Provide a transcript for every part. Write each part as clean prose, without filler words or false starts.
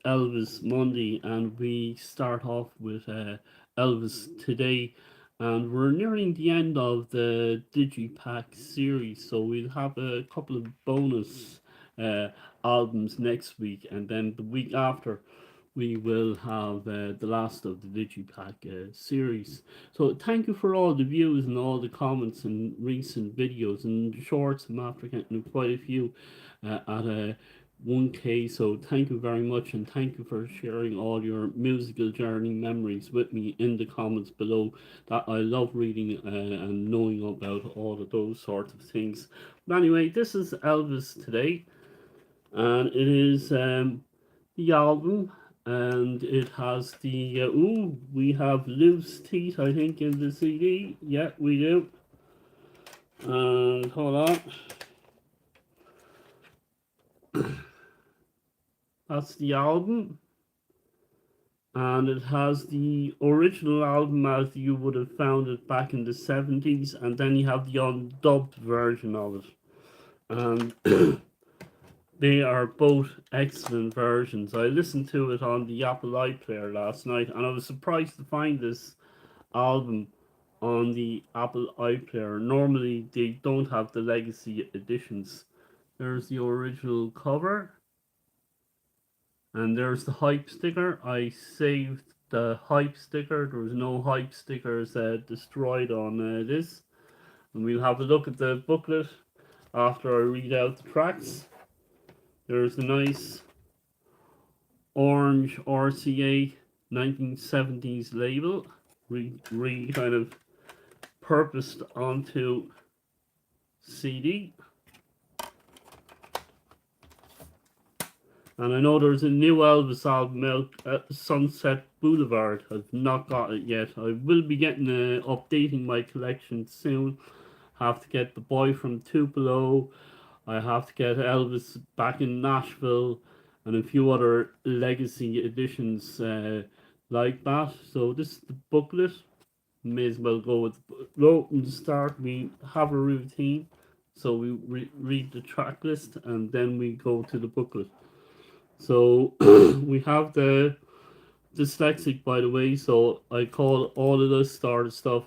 Elvis Monday, and we start off with Elvis today. And we're nearing the end of the Digi Pack series, so we'll have a couple of bonus uh, albums next week, and then the week after, we will have the last of the Digipack series. So thank you for all the views and all the comments and recent videos and shorts. I'm after getting quite a few at 1K. So thank you very much, and thank you for sharing all your musical journey memories with me in the comments below. That I love reading and knowing about all of those sorts of things. But anyway, this is Elvis today, and it is the album, and it has the we have loose teeth, I think, in the CD. Yeah, we do. And hold on, that's the album, and it has the original album as you would have found it back in the 70s, and then you have the undubbed version of it. And they are both excellent versions. I listened to it on the Apple iPlayer last night, and I was surprised to find this album on the Apple iPlayer. Normally, they don't have the legacy editions. There's the original cover, and there's the hype sticker. I saved the hype sticker. There was no hype stickers destroyed on this. And we'll have a look at the booklet after I read out the tracks. There's a nice orange RCA 1970s label, kind of purposed onto CD. And I know there's a new Elvis album out at Sunset Boulevard. I've not got it yet. I will be getting updating my collection soon. Have to get The Boy from Tupelo. I have to get Elvis Back in Nashville, and a few other legacy editions like that. So this is the booklet. May as well go with from the start. We have a routine, so we read the track list and then we go to the booklet. So we have the dyslexic, by the way, so I call all of this sort of stuff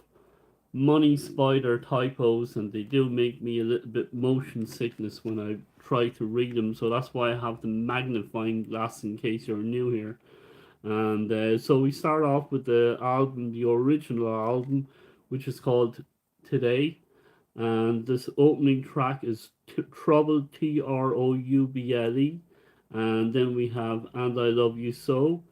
money spider typos, and they do make me a little bit motion sickness when I try to read them. So that's why I have the magnifying glass in case you're new here. And so we start off with the album, the original album, which is called Today. And this opening track is Trouble, Trouble. And then we have And I Love You So.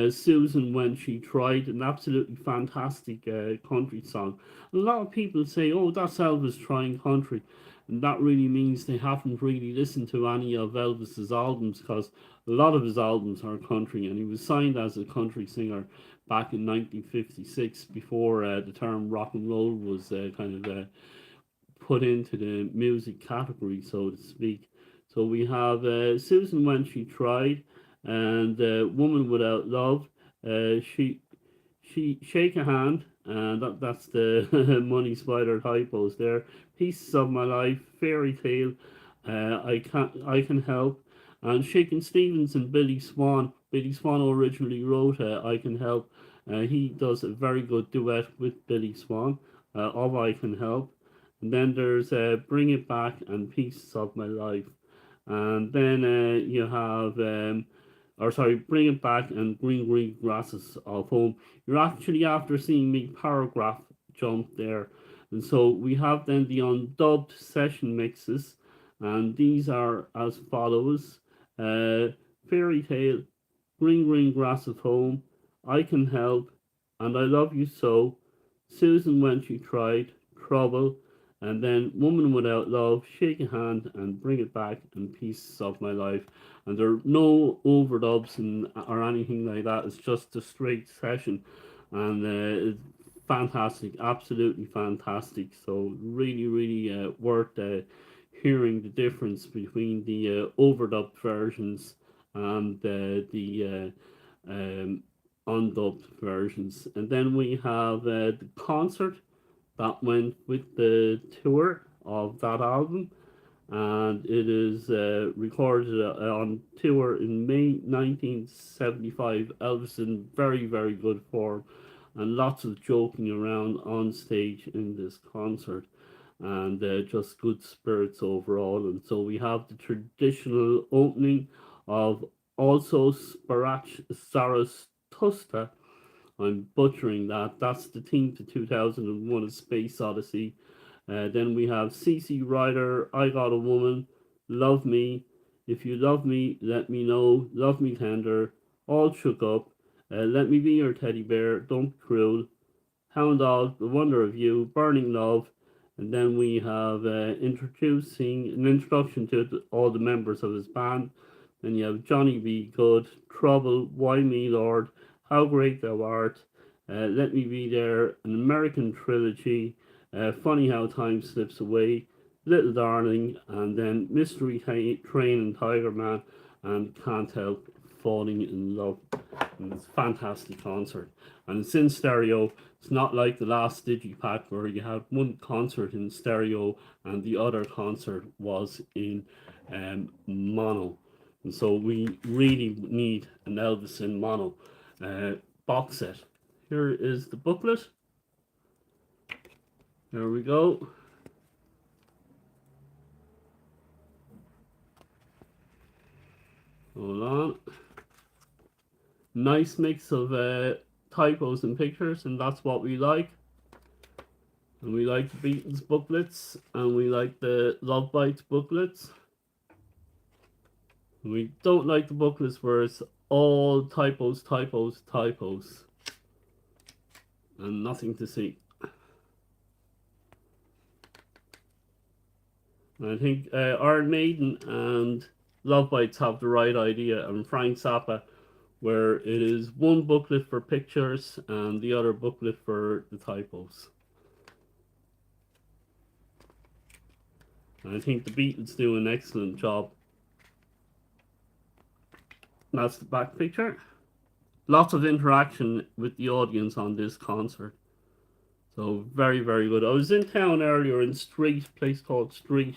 Susan When She Tried, an absolutely fantastic country song. A lot of people say, oh, that's Elvis trying country. And that really means they haven't really listened to any of Elvis's albums, because a lot of his albums are country, and he was signed as a country singer back in 1956 before the term rock and roll was put into the music category, so to speak. So we have Susan When She Tried, and Woman Without Love. She Shake a Hand, and that's the Money Spider typos there. Pieces of My Life, Fairytale, I Can Help, and Shakin' Stevens and Billy Swan. Billy Swan originally wrote I Can Help. He does a very good duet with Billy Swan of I Can Help. And then there's Bring It Back and Pieces of My Life. And then you have, or sorry, Bring It Back and Green Green Grasses of Home. You're actually after seeing me paragraph jump there. And so we have then the undubbed session mixes, and these are as follows: uh, Fairy Tale, Green Green Grass of Home, I Can Help, and I Love You So, Susan When She Tried, Trouble, and then Woman Without Love, Shake a Hand, and Bring It Back, and Pieces of My Life. And there are no overdubs or anything like that. It's just a straight session, and it's fantastic, absolutely fantastic. So really, really worth hearing the difference between the overdubbed versions and the undubbed versions. And then we have the concert that went with the tour of that album. and it is recorded on tour in May 1975. Elvis in very, very good form, and lots of joking around on stage in this concert, and just good spirits overall. And so we have the traditional opening of Also Sparach Saratosta. I'm butchering that. That's the theme to 2001: A Space Odyssey. Then we have CC Rider, I Got a Woman, Love Me, If You Love Me, Let Me Know, Love Me Tender, All Shook Up, Let Me Be Your Teddy Bear, Don't Be Cruel, Hound Dog, The Wonder of You, Burning Love, and then we have introducing an introduction to all the members of his band. Then you have Johnny B. Good, Trouble, Why Me Lord, How Great Thou Art, Let Me Be There, an American Trilogy, Funny How Time Slips Away, Little Darling, and then Mystery Train and Tiger Man, and Can't Help Falling in Love. And it's a fantastic concert. And it's in stereo. It's not like the last Digi pack where you had one concert in stereo and the other concert was in mono. And so we really need an Elvis in mono uh, box set. Here is the booklet. There we go. Hold on. Nice mix of typos and pictures, and that's what we like. And we like the Beatles booklets, and we like the Love Bites booklets. And we don't like the booklets where it's all typos, typos, typos, and nothing to see. And I think Iron Maiden and Love Bites have the right idea, and Frank Zappa, where it is one booklet for pictures and the other booklet for the typos. And I think the Beatles do an excellent job. That's the back picture. Lots of interaction with the audience on this concert. So very, very good. I was in town earlier in Street, a place called Street,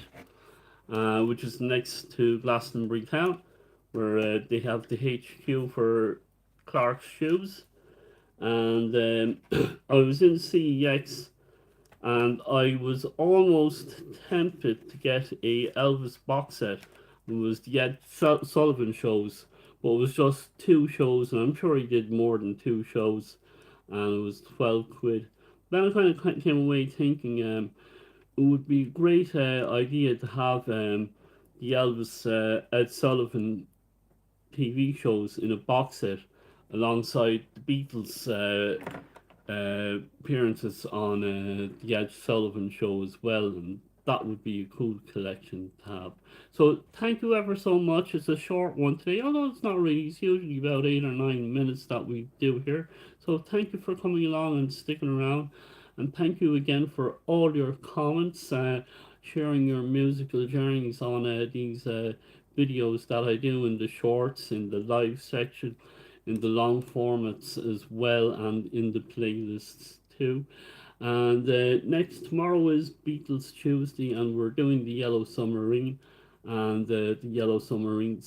which is next to Glastonbury Town, where they have the HQ for Clark's Shoes. And I was in CEX, and I was almost tempted to get a Elvis box set. It was the Ed Sullivan shows, but it was just two shows, and I'm sure he did more than two shows, and it was 12 quid. Then I kind of came away thinking it would be a great idea to have the Elvis Ed Sullivan TV shows in a box set alongside the Beatles appearances on the Ed Sullivan show as well, and that would be a cool collection to have. So thank you ever so much. It's a short one today, although it's not really. It's usually about 8 or 9 minutes that we do here. So thank you for coming along and sticking around, and thank you again for all your comments, sharing your musical journeys on these videos that I do in the shorts, in the live section, in the long formats as well, and in the playlists too. And tomorrow is Beatles Tuesday, and we're doing the Yellow Submarine, and the Yellow Submarine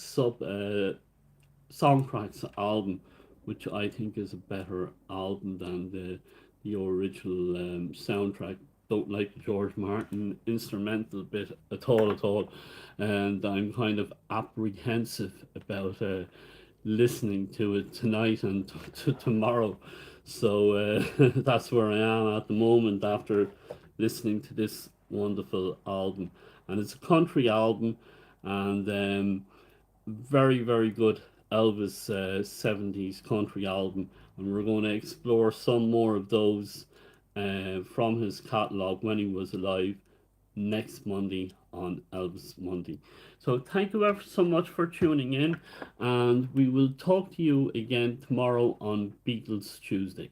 Songtracks album, which I think is a better album than the original soundtrack. Don't like the George Martin instrumental bit at all, and I'm kind of apprehensive about listening to it tonight and tomorrow. So that's where I am at the moment after listening to this wonderful album, and it's a country album, and very, very good Elvis 70s country album, and we're going to explore some more of those from his catalogue when he was alive next Monday on Elvis Monday. So thank you ever so much for tuning in, and we will talk to you again tomorrow on Beatles Tuesday.